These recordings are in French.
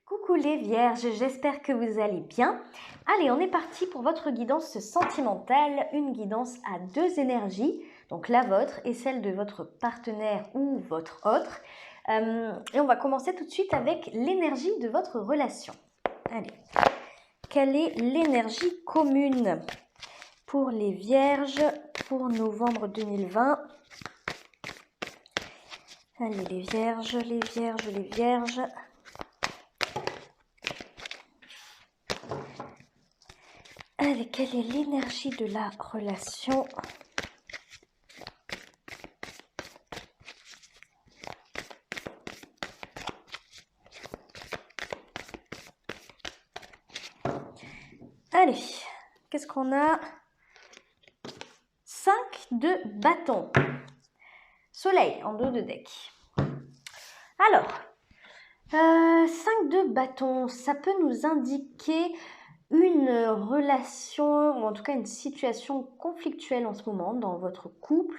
Coucou les vierges, j'espère que vous allez bien. Allez, on est parti pour votre guidance sentimentale, une guidance à deux énergies, donc la vôtre et celle de votre partenaire ou votre autre. Et on va commencer tout de suite avec l'énergie de votre relation. Allez, quelle est l'énergie commune pour les vierges pour novembre 2020? Allez, les vierges, les vierges, les vierges. Allez, quelle est l'énergie de la relation? Allez, qu'est-ce qu'on a? 5 de bâton. Soleil en dos de deck. Alors, 5 de bâton, ça peut nous indiquer une relation, ou en tout cas une situation conflictuelle en ce moment dans votre couple,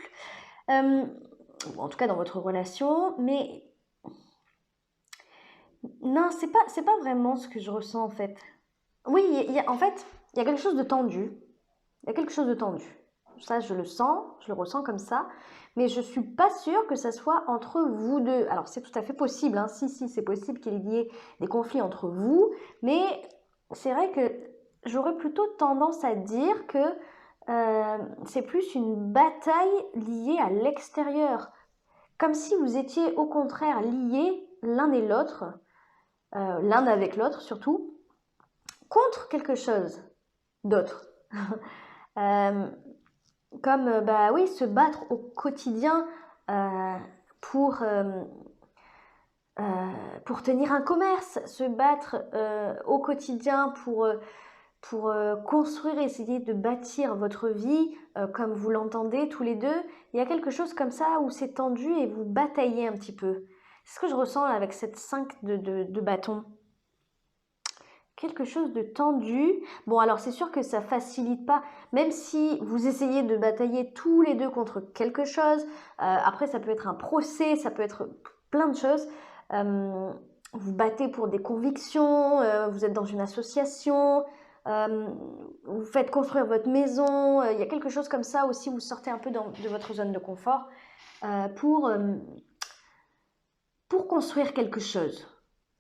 ou en tout cas dans votre relation, mais non, c'est pas vraiment ce que je ressens en fait. Oui, en fait, il y a quelque chose de tendu. Il y a quelque chose de tendu. Ça, je le sens, je le ressens comme ça. Mais je suis pas sûre que ça soit entre vous deux. Alors, c'est tout à fait possible, hein. Si, c'est possible qu'il y ait des conflits entre vous. Mais c'est vrai que j'aurais plutôt tendance à dire que c'est plus une bataille liée à l'extérieur. Comme si vous étiez au contraire liés l'un et l'autre, l'un avec l'autre surtout, contre quelque chose d'autre. Comme bah oui, se battre au quotidien euh, pour, euh, pour tenir un commerce, se battre au quotidien pour construire, essayer de bâtir votre vie comme vous l'entendez tous les deux. Il y a quelque chose comme ça où c'est tendu et vous bataillez un petit peu. C'est ce que je ressens avec cette 5 de bâton. Quelque chose de tendu. Bon, alors c'est sûr que ça facilite pas, même si vous essayez de batailler tous les deux contre quelque chose. Après, ça peut être un procès, ça peut être plein de choses. Vous battez pour des convictions, vous êtes dans une association, vous faites construire votre maison. Il y a quelque chose comme ça aussi, vous sortez un peu de votre zone de confort pour construire quelque chose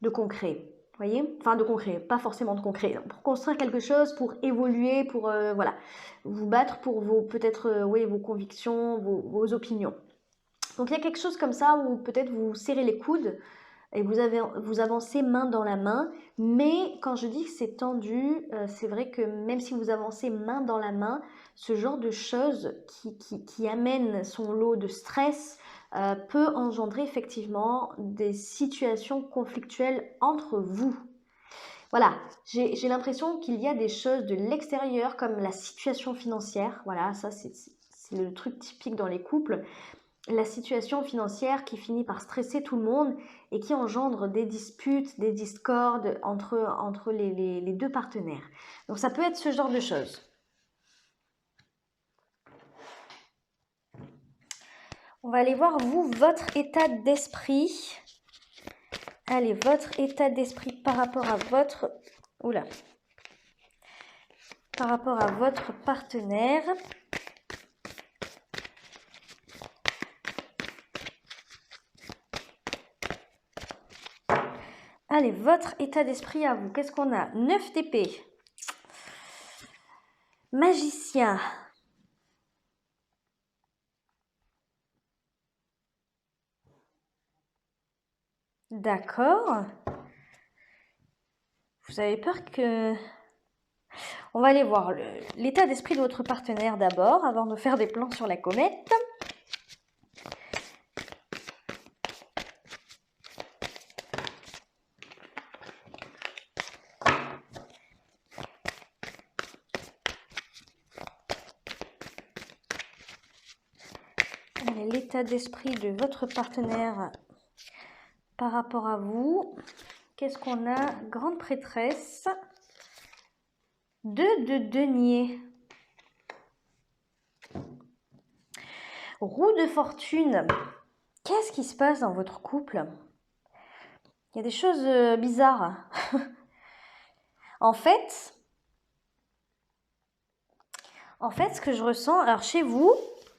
de concret. Voyez, enfin de concret, pas forcément de concret, pour construire quelque chose, pour évoluer, pour voilà, vous battre pour vos peut-être oui, vos convictions, vos opinions. Donc il y a quelque chose comme ça où peut-être vous serrez les coudes et vous avancez main dans la main, mais quand je dis que c'est tendu, c'est vrai que même si vous avancez main dans la main, ce genre de choses qui amène son lot de stress peut engendrer effectivement des situations conflictuelles entre vous. Voilà, j'ai l'impression qu'il y a des choses de l'extérieur comme la situation financière. Voilà, ça c'est le truc typique dans les couples. La situation financière qui finit par stresser tout le monde et qui engendre des disputes, des discordes entre les deux partenaires. Donc ça peut être ce genre de choses. On va aller voir, vous, votre état d'esprit. Allez, votre état d'esprit par rapport à votre... Oula. Par rapport à votre partenaire. Allez, votre état d'esprit à vous. Qu'est-ce qu'on a? 9 d'épée. Magicien. D'accord. Vous avez peur que... On va aller voir l'état d'esprit de votre partenaire d'abord, avant de faire des plans sur la comète. L'état d'esprit de votre partenaire par rapport à vous. Qu'est-ce qu'on a? Grande prêtresse. 2 de denier. Roue de fortune. Qu'est-ce qui se passe dans votre couple? Il y a des choses bizarres. En fait, ce que je ressens, alors chez vous,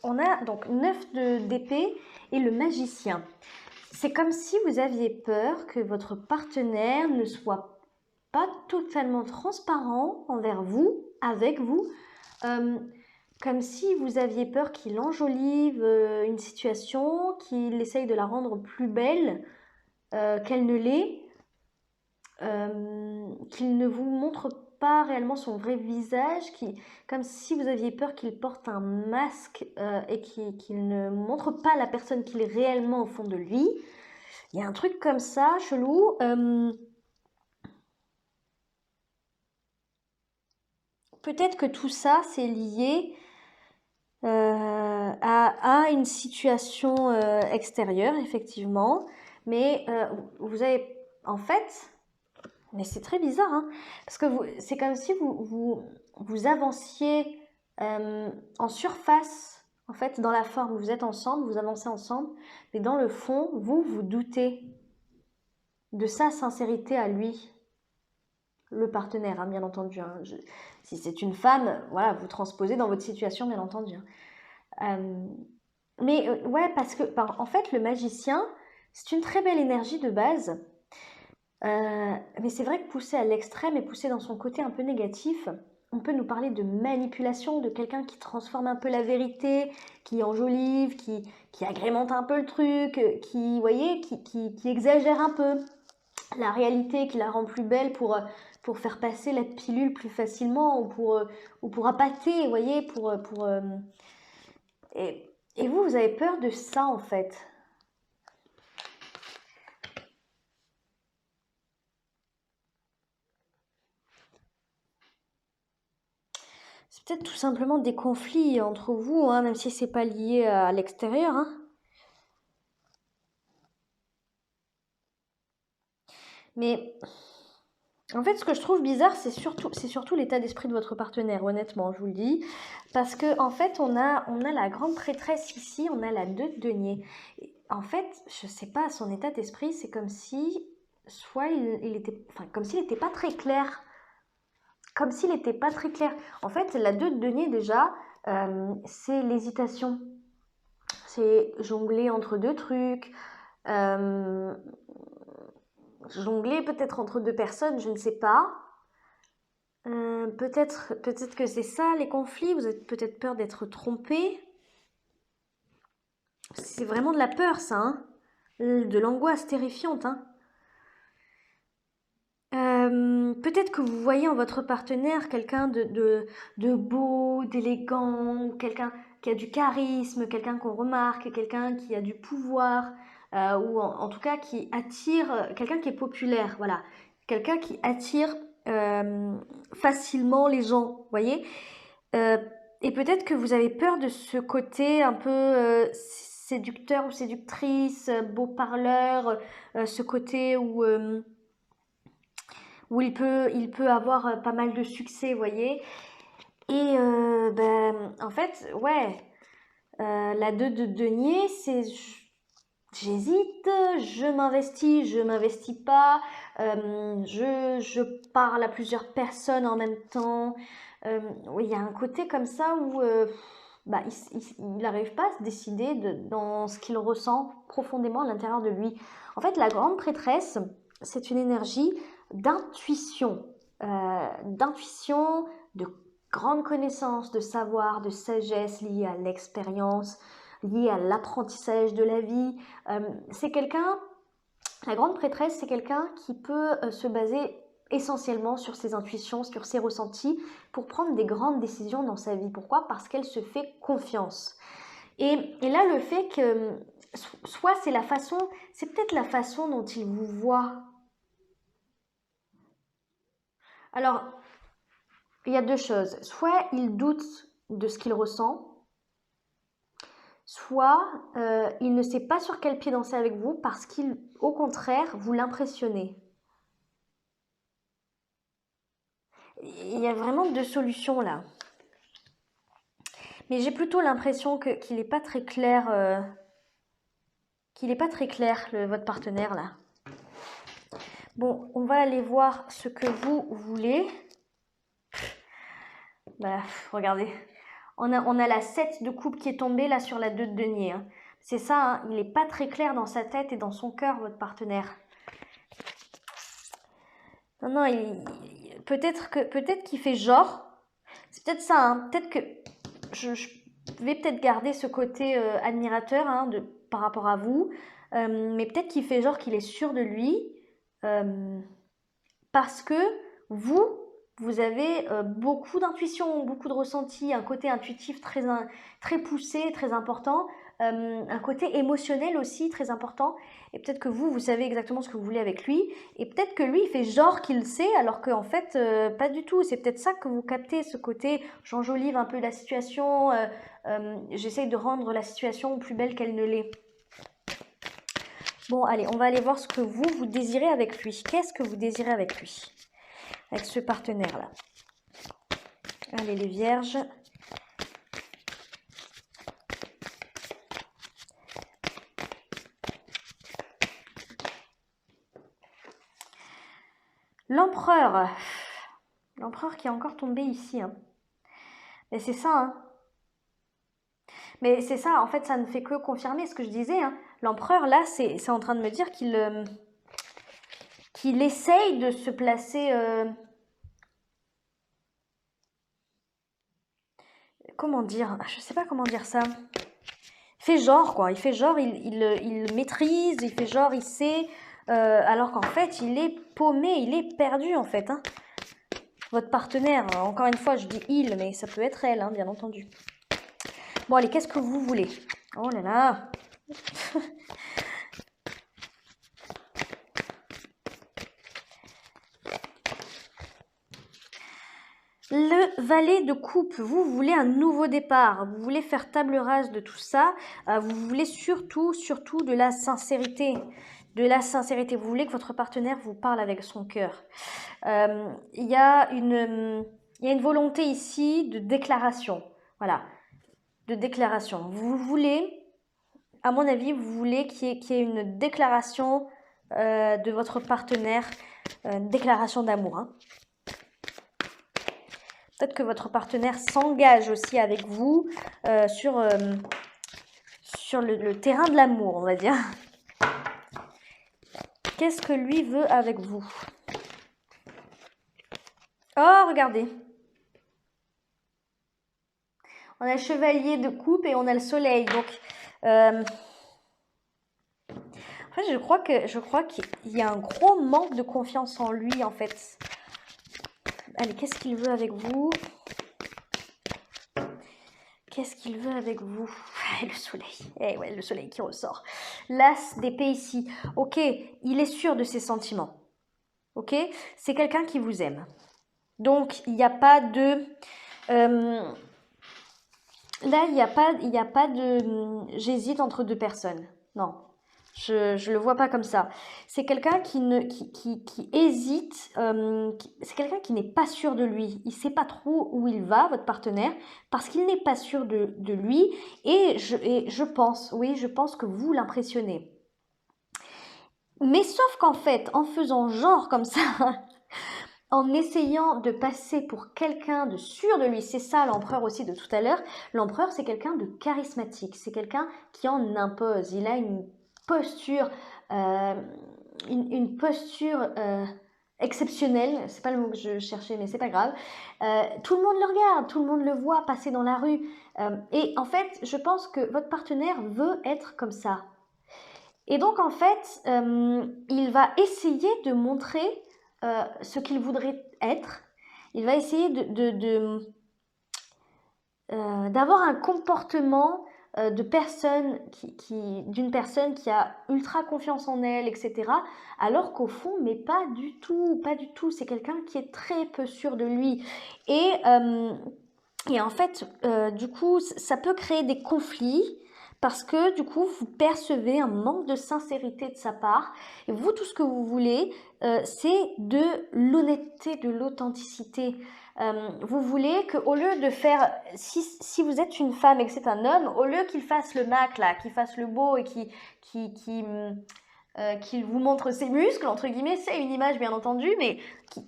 on a donc 9 d'épée et le magicien. C'est comme si vous aviez peur que votre partenaire ne soit pas totalement transparent envers vous, avec vous. Comme si vous aviez peur qu'il enjolive une situation, qu'il essaye de la rendre plus belle qu'elle ne l'est, qu'il ne vous montre pas réellement son vrai visage, comme si vous aviez peur qu'il porte un masque et qu'il ne montre pas la personne qu'il est réellement au fond de lui. Il y a un truc comme ça, chelou. Peut-être que tout ça, c'est lié à une situation extérieure, effectivement. Mais vous avez, en fait, mais c'est très bizarre, hein, parce que c'est comme si vous avanciez en surface, en fait, dans la forme. Vous êtes ensemble, vous avancez ensemble, mais dans le fond, vous doutez de sa sincérité à lui, le partenaire, hein, bien entendu. Hein. Si c'est une femme, voilà, vous transposez dans votre situation, bien entendu. Mais ouais, parce que en fait, le magicien, c'est une très belle énergie de base. Mais c'est vrai que poussé à l'extrême et poussé dans son côté un peu négatif, on peut nous parler de manipulation, de quelqu'un qui transforme un peu la vérité, qui enjolive, qui agrémente un peu le truc, qui, voyez, qui exagère un peu la réalité, qui la rend plus belle pour faire passer la pilule plus facilement ou pour appâter, vous voyez, et vous avez peur de ça en fait. C'est peut-être tout simplement des conflits entre vous, hein, même si c'est pas lié à l'extérieur. Hein. Mais en fait, ce que je trouve bizarre, c'est surtout l'état d'esprit de votre partenaire, honnêtement, je vous le dis. Parce que en fait, on a la grande prêtresse ici, on a la 2 de denier. Et en fait, je sais pas, son état d'esprit, c'est comme si, soit il était, enfin, comme s'il n'était pas très clair. Comme s'il n'était pas très clair. En fait, la 2 de denier, déjà, c'est l'hésitation. C'est jongler entre deux trucs. euh, Jongler peut-être entre deux personnes, je ne sais pas. Peut-être que c'est ça les conflits, vous avez peut-être peur d'être trompé. C'est vraiment de la peur ça, hein. De l'angoisse terrifiante. Hein. Peut-être que vous voyez en votre partenaire quelqu'un de beau, d'élégant, quelqu'un qui a du charisme, quelqu'un qu'on remarque, quelqu'un qui a du pouvoir, ou en tout cas qui attire, quelqu'un qui est populaire, voilà. Quelqu'un qui attire facilement les gens, vous voyez. Euh, et peut-être que vous avez peur de ce côté un peu séducteur ou séductrice, beau parleur, ce côté où il peut avoir pas mal de succès, vous voyez. Et ben, en fait, ouais, la 2 de denier, c'est j'hésite, je m'investis pas, je parle à plusieurs personnes en même temps. Oui, il y a un côté comme ça où bah, il n'arrive pas à se décider dans ce qu'il ressent profondément à l'intérieur de lui. En fait, la grande prêtresse, c'est une énergie d'intuition, de grande connaissance, de savoir, de sagesse liée à l'expérience, liée à l'apprentissage de la vie. C'est quelqu'un, la grande prêtresse, c'est quelqu'un qui peut se baser essentiellement sur ses intuitions, sur ses ressentis, pour prendre des grandes décisions dans sa vie. Pourquoi? Parce qu'elle se fait confiance. Et là, le fait que, soit c'est peut-être la façon dont il vous voit. Alors, il y a deux choses. Soit il doute de ce qu'il ressent, soit il ne sait pas sur quel pied danser avec vous parce qu'il, au contraire, vous l'impressionnez. Il y a vraiment deux solutions là. Mais j'ai plutôt l'impression qu'il n'est pas très clair, votre partenaire là. Bon, on va aller voir ce que vous voulez. Bah, regardez. On a la 7 de coupe qui est tombée là sur la 2 de denier. Hein. C'est ça, hein, il n'est pas très clair dans sa tête et dans son cœur, votre partenaire. Non, non, peut-être qu'il fait genre. C'est peut-être ça, hein, peut-être que je vais peut-être garder ce côté admirateur hein, par rapport à vous. Mais peut-être qu'il fait genre qu'il est sûr de lui. Parce que vous avez beaucoup d'intuition, beaucoup de ressenti, un côté intuitif très poussé, très important, un côté émotionnel aussi très important. Et peut-être que vous savez exactement ce que vous voulez avec lui. Et peut-être que lui, il fait genre qu'il sait, alors qu'en fait, pas du tout. C'est peut-être ça que vous captez, ce côté j'enjolive un peu la situation, j'essaye de rendre la situation plus belle qu'elle ne l'est. Bon, allez, on va aller voir ce que vous désirez avec lui. Qu'est-ce que vous désirez avec lui? Avec ce partenaire-là. Allez, les vierges. L'empereur. L'empereur qui est encore tombé ici. Hein. Mais c'est ça, hein. Mais c'est ça, en fait, ça ne fait que confirmer ce que je disais. Hein. L'empereur, là, c'est en train de me dire qu'il essaye de se placer... comment dire? Je sais pas comment dire ça. Il fait genre, quoi. Il fait genre, il maîtrise, il fait genre, il sait... alors qu'en fait, il est paumé, il est perdu, en fait. Hein. Votre partenaire, encore une fois, je dis il, mais ça peut être elle, hein, bien entendu. Bon, allez, qu'est-ce que vous voulez? Oh là là. Le valet de coupe, vous voulez un nouveau départ, vous voulez faire table rase de tout ça, vous voulez surtout de la sincérité. De la sincérité, vous voulez que votre partenaire vous parle avec son cœur. Il y a une volonté ici de déclaration, voilà, de déclaration. Vous voulez, à mon avis, vous voulez qu'il y ait une déclaration de votre partenaire, une déclaration d'amour. Hein. Peut-être que votre partenaire s'engage aussi avec vous sur le terrain de l'amour, on va dire. Qu'est-ce que lui veut avec vous? Oh, regardez. On a le chevalier de coupe et on a le soleil. Donc, en fait, je crois qu'il y a un gros manque de confiance en lui, en fait. Allez, qu'est-ce qu'il veut avec vous? Qu'est-ce qu'il veut avec vous? Le soleil. Eh ouais, le soleil qui ressort. L'as d'épée ici. Ok, il est sûr de ses sentiments. Ok, c'est quelqu'un qui vous aime. Donc, il n'y a pas de... là, il n'y a pas de... J'hésite entre deux personnes. Non, je le vois pas comme ça. C'est quelqu'un qui hésite. C'est quelqu'un qui n'est pas sûr de lui. Il sait pas trop où il va, votre partenaire, parce qu'il n'est pas sûr de lui. Et je pense, oui, je pense que vous l'impressionnez. Mais sauf qu'en fait, en faisant genre comme ça, en essayant de passer pour quelqu'un de sûr de lui, c'est ça l'empereur aussi de tout à l'heure. L'empereur, c'est quelqu'un de charismatique, c'est quelqu'un qui en impose. Il a une posture, une posture exceptionnelle. C'est pas le mot que je cherchais, mais c'est pas grave. Tout le monde le regarde, tout le monde le voit passer dans la rue. Et en fait, je pense que votre partenaire veut être comme ça. Et donc, en fait, il va essayer de montrer ce qu'il voudrait être. Il va essayer d'avoir un comportement d'une personne qui a ultra confiance en elle, etc. Alors qu'au fond, mais pas du tout, pas du tout. C'est quelqu'un qui est très peu sûr de lui. Et en fait, du coup, ça peut créer des conflits. Parce que du coup, vous percevez un manque de sincérité de sa part. Et vous, tout ce que vous voulez, c'est de l'honnêteté, de l'authenticité. Vous voulez qu'au lieu de faire... Si vous êtes une femme et que c'est un homme, au lieu qu'il fasse le Mac, là, qu'il fasse le beau et qu'il vous montre ses muscles, entre guillemets, c'est une image bien entendu, mais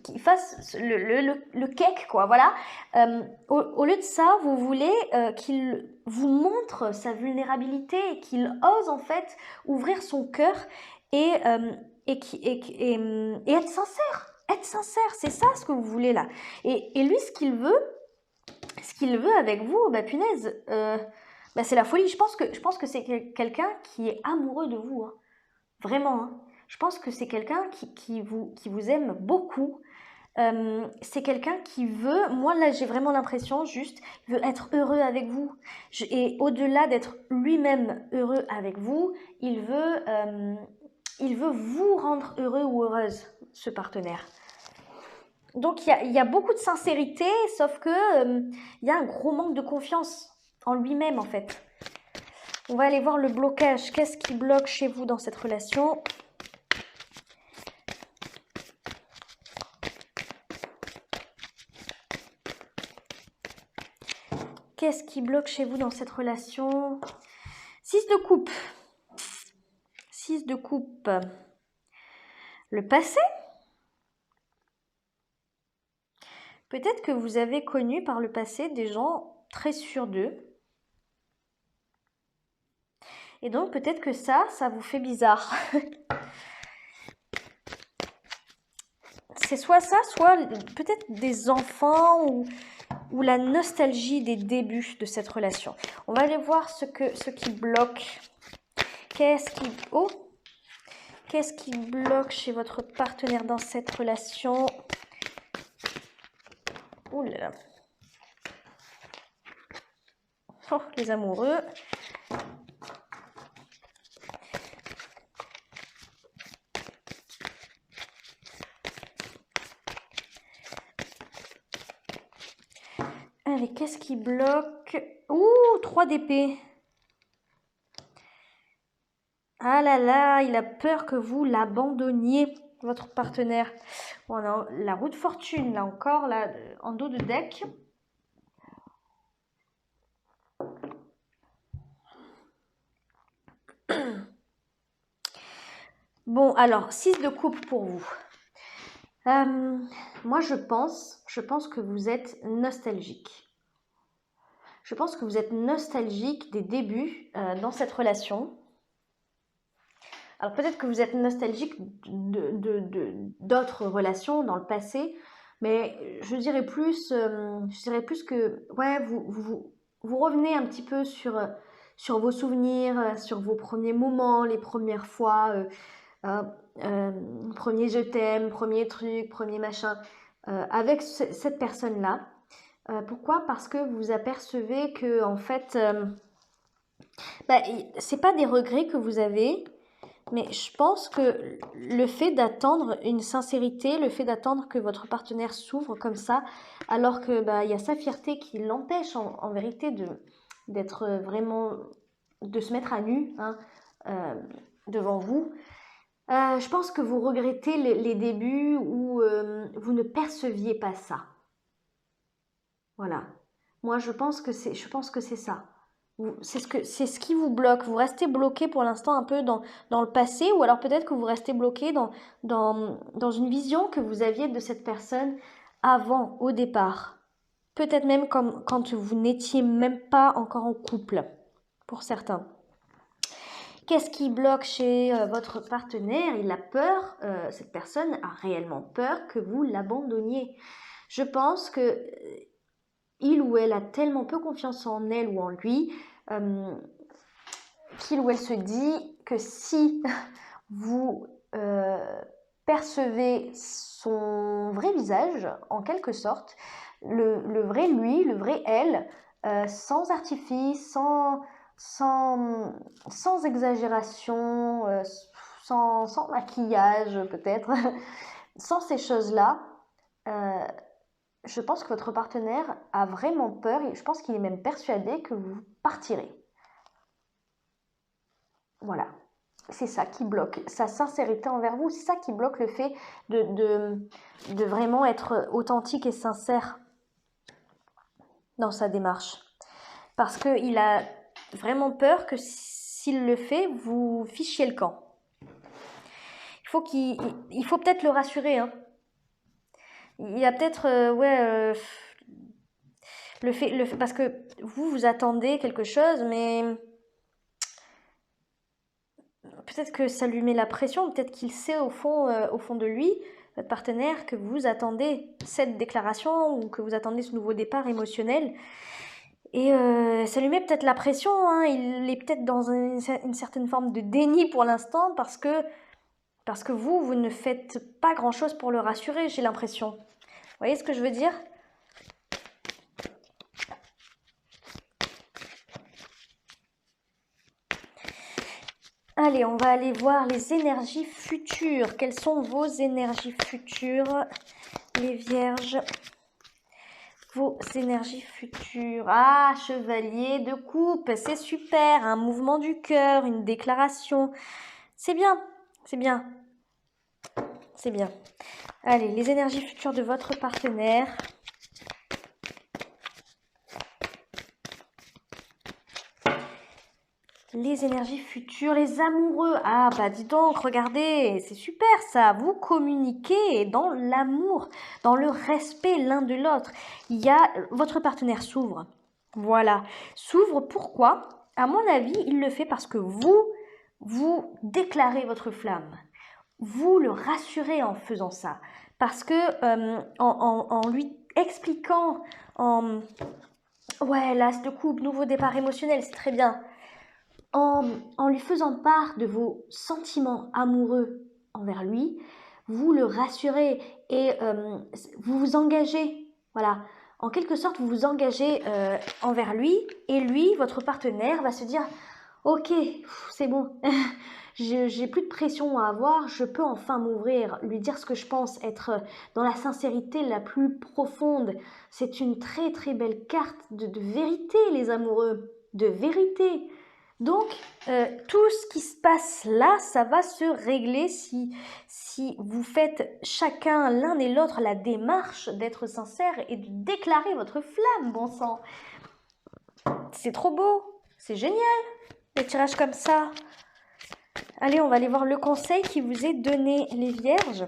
qu'il fasse le cake, quoi, voilà. Au lieu de ça, vous voulez qu'il vous montre sa vulnérabilité et qu'il ose en fait ouvrir son cœur et, et être sincère. Être sincère, c'est ça ce que vous voulez là. Et lui, ce qu'il veut avec vous, bah punaise, c'est la folie. Je pense que c'est quelqu'un qui est amoureux de vous, hein. Vraiment, hein. Je pense que c'est quelqu'un qui vous aime beaucoup. C'est quelqu'un qui veut, moi là j'ai vraiment l'impression juste, il veut être heureux avec vous. Et au-delà d'être lui-même heureux avec vous, il veut vous rendre heureux ou heureuse, ce partenaire. Donc il y a beaucoup de sincérité, sauf que il y a un gros manque de confiance en lui-même en fait. On va aller voir le blocage. Qu'est-ce qui bloque chez vous dans cette relation ? Qu'est-ce qui bloque chez vous dans cette relation ? 6 de coupe. 6 de coupe. Le passé ? Peut-être que vous avez connu par le passé des gens très sûrs d'eux. Et donc peut-être que ça vous fait bizarre. C'est soit ça, soit peut-être des enfants ou la nostalgie des débuts de cette relation. On va aller voir ce qui bloque. Qu'est-ce qui bloque chez votre partenaire dans cette relation ? Ouh là là. Oh, les amoureux. Allez, qu'est-ce qui bloque ? Ouh, 3 d'épée. Ah là là, il a peur que vous l'abandonniez, votre partenaire. Bon, on a la roue de fortune, là encore, là, en dos de deck. Bon, alors, 6 de coupe pour vous. Moi, je pense que vous êtes nostalgique. Je pense que vous êtes nostalgique des débuts dans cette relation. Alors peut-être que vous êtes nostalgique d'autres relations dans le passé, mais je dirais plus que ouais, vous revenez un petit peu sur vos souvenirs, sur vos premiers moments, les premières fois, premier je t'aime, premier truc, premier machin, avec cette personne-là. Pourquoi ? Parce que vous apercevez que en fait, c'est pas des regrets que vous avez, mais je pense que le fait d'attendre une sincérité, le fait d'attendre que votre partenaire s'ouvre comme ça, alors que il y a sa fierté qui l'empêche en vérité d'être vraiment, de se mettre à nu, hein, devant vous. Je pense que vous regrettez les débuts où vous ne perceviez pas ça. Voilà. Moi, je pense que c'est ça. C'est ce qui vous bloque. Vous restez bloqué pour l'instant un peu dans le passé, ou alors peut-être que vous restez bloqué dans une vision que vous aviez de cette personne avant, au départ. Peut-être même comme quand vous n'étiez même pas encore en couple, pour certains. Qu'est-ce qui bloque chez votre partenaire ? Il a peur, cette personne a réellement peur que vous l'abandonniez. Je pense que il ou elle a tellement peu confiance en elle ou en lui qu'il ou elle se dit que si vous percevez son vrai visage, en quelque sorte, le vrai lui, le vrai elle, sans artifice, sans exagération, sans maquillage peut-être, sans ces choses-là, je pense que votre partenaire a vraiment peur et je pense qu'il est même persuadé que vous partirez. Voilà, c'est ça qui bloque, sa sincérité envers vous, c'est ça qui bloque le fait de vraiment être authentique et sincère dans sa démarche. Parce qu'il a vraiment peur que s'il le fait, vous fichiez le camp. il faut peut-être le rassurer, hein. Il y a peut-être, parce que vous attendez quelque chose, mais peut-être que ça lui met la pression, peut-être qu'il sait au fond de lui, votre partenaire, que vous attendez cette déclaration ou que vous attendez ce nouveau départ émotionnel. Et ça lui met peut-être la pression, hein. Il est peut-être dans une certaine forme de déni pour l'instant parce que vous ne faites pas grand-chose pour le rassurer, j'ai l'impression. Vous voyez ce que je veux dire? Allez, on va aller voir les énergies futures. Quelles sont vos énergies futures, les vierges? Vos énergies futures. Ah, chevalier de coupe, c'est super. Un mouvement du cœur, une déclaration. C'est bien, c'est bien. C'est bien. Allez, les énergies futures de votre partenaire. Les énergies futures, les amoureux. Ah, bah dis donc, regardez, c'est super ça. Vous communiquez dans l'amour, dans le respect l'un de l'autre. Votre partenaire s'ouvre. Voilà. S'ouvre, pourquoi? À mon avis, il le fait parce que vous déclarez votre flamme. Vous le rassurez en faisant ça. Parce que en lui expliquant, ouais, l'as de coupe, nouveau départ émotionnel, c'est très bien. En lui faisant part de vos sentiments amoureux envers lui, vous le rassurez et vous vous engagez. Voilà. En quelque sorte, vous vous engagez envers lui et lui, votre partenaire, va se dire « Ok, c'est bon, j'ai plus de pression à avoir, je peux enfin m'ouvrir, lui dire ce que je pense, être dans la sincérité la plus profonde. » C'est une très très belle carte de vérité, les amoureux, de vérité. Donc, tout ce qui se passe là, ça va se régler si vous faites chacun, l'un et l'autre, la démarche d'être sincère et de déclarer votre flamme, bon sang. C'est trop beau, c'est génial, les tirages comme ça. Allez, on va aller voir le conseil qui vous est donné, les vierges.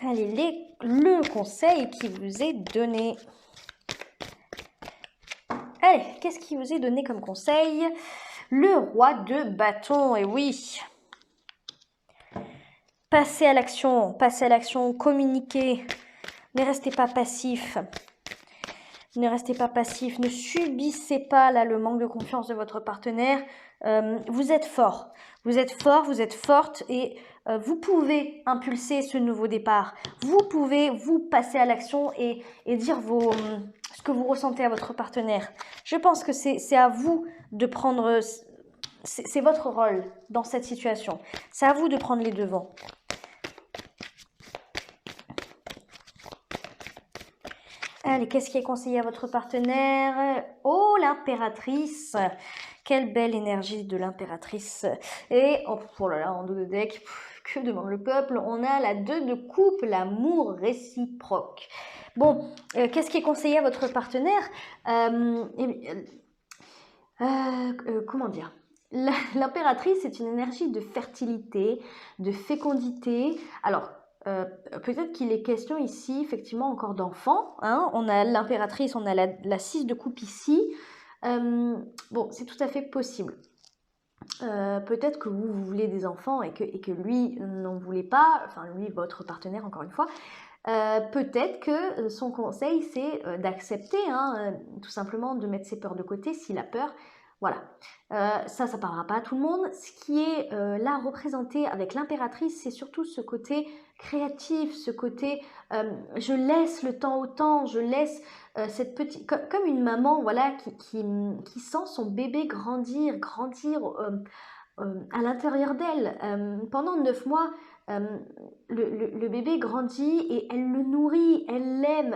Allez, le conseil qui vous est donné. Allez, qu'est-ce qui vous est donné comme conseil? Le roi de bâton, et oui. Passez à l'action, communiquez. Ne restez pas passif. Ne restez pas passif, ne subissez pas là le manque de confiance de votre partenaire. Vous êtes fort, vous êtes forte et vous pouvez impulser ce nouveau départ. Vous pouvez vous passer à l'action et dire ce que vous ressentez à votre partenaire. Je pense que c'est à vous de prendre, c'est votre rôle dans cette situation. C'est à vous de prendre les devants. Allez, qu'est-ce qui est conseillé à votre partenaire? Oh, l'impératrice! Quelle belle énergie de l'impératrice! Et, oh là là, en dos de deck, que demande le peuple? On a la 2 de coupe, l'amour réciproque. Bon, qu'est-ce qui est conseillé à votre partenaire? Comment dire? L'impératrice est une énergie de fertilité, de fécondité. Alors, peut-être qu'il est question ici, effectivement, encore d'enfants. Hein. On a l'impératrice, on a la 6 de coupe ici. Bon, c'est tout à fait possible. Peut-être que vous voulez des enfants et que lui n'en voulait pas, enfin lui, votre partenaire, encore une fois. Peut-être que son conseil, c'est d'accepter, hein, tout simplement de mettre ses peurs de côté s'il a peur. Voilà, ça parlera pas à tout le monde. Ce qui est là représenté avec l'impératrice, c'est surtout ce côté créatif, ce côté je laisse le temps au temps, je laisse cette petite, comme une maman, voilà, qui sent son bébé grandir à l'intérieur d'elle. Pendant 9 mois, euh, le bébé grandit et elle le nourrit, elle l'aime,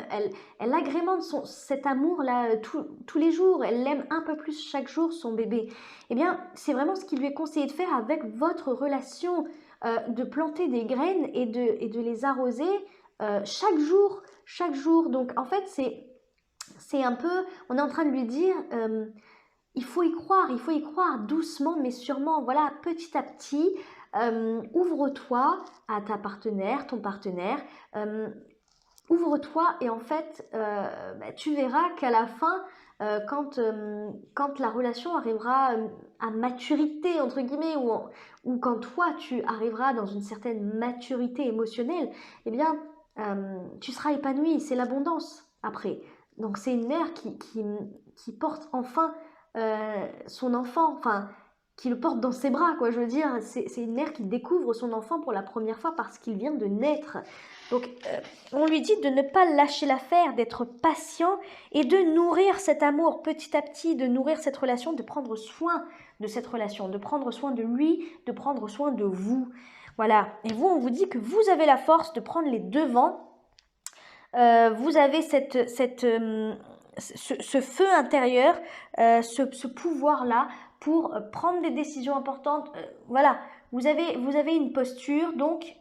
elle agrémente cet amour-là tous les jours, elle l'aime un peu plus chaque jour, son bébé. Eh bien, c'est vraiment ce qu'il lui est conseillé de faire avec votre relation, de planter des graines et de les arroser chaque jour, chaque jour. Donc, en fait, c'est un peu, on est en train de lui dire, il faut y croire doucement mais sûrement, voilà, petit à petit, ouvre-toi à ta partenaire, ton partenaire, euh, ouvre-toi et en fait, bah, tu verras qu'à la fin, quand la relation arrivera à maturité, entre guillemets, ou quand toi, tu arriveras dans une certaine maturité émotionnelle, eh bien, tu seras épanoui, c'est l'abondance après. Donc c'est une mère qui porte enfin son enfant, enfin, qui le porte dans ses bras, quoi. Je veux dire, c'est une mère qui découvre son enfant pour la première fois parce qu'il vient de naître. Donc, on lui dit de ne pas lâcher l'affaire, d'être patient et de nourrir cet amour petit à petit, de nourrir cette relation, de prendre soin de cette relation, de prendre soin de lui, de prendre soin de vous. Voilà. Et vous, on vous dit que vous avez la force de prendre les devants. Vous avez ce feu intérieur, ce pouvoir-là pour prendre des décisions importantes. Voilà, vous avez une posture, donc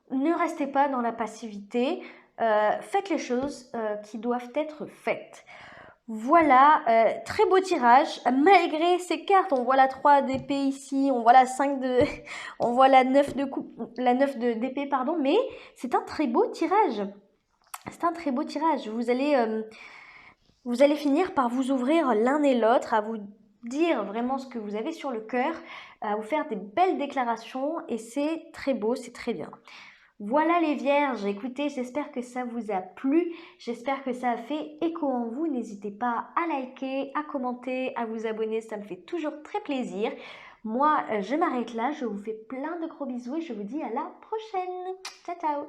ne restez pas dans la passivité, faites les choses qui doivent être faites. Voilà, très beau tirage, malgré ces cartes, on voit la 3 d'épée ici, on voit la 5 de... on voit la 9 de coupe, la 9 d'épée, pardon, mais c'est un très beau tirage. C'est un très beau tirage. Vous allez finir par vous ouvrir l'un et l'autre, à vous dire vraiment ce que vous avez sur le cœur, à vous faire des belles déclarations et c'est très beau, c'est très bien. Voilà les vierges, écoutez, j'espère que ça vous a plu, j'espère que ça a fait écho en vous, n'hésitez pas à liker, à commenter, à vous abonner, ça me fait toujours très plaisir. Moi, je m'arrête là, je vous fais plein de gros bisous et je vous dis à la prochaine. Ciao, ciao!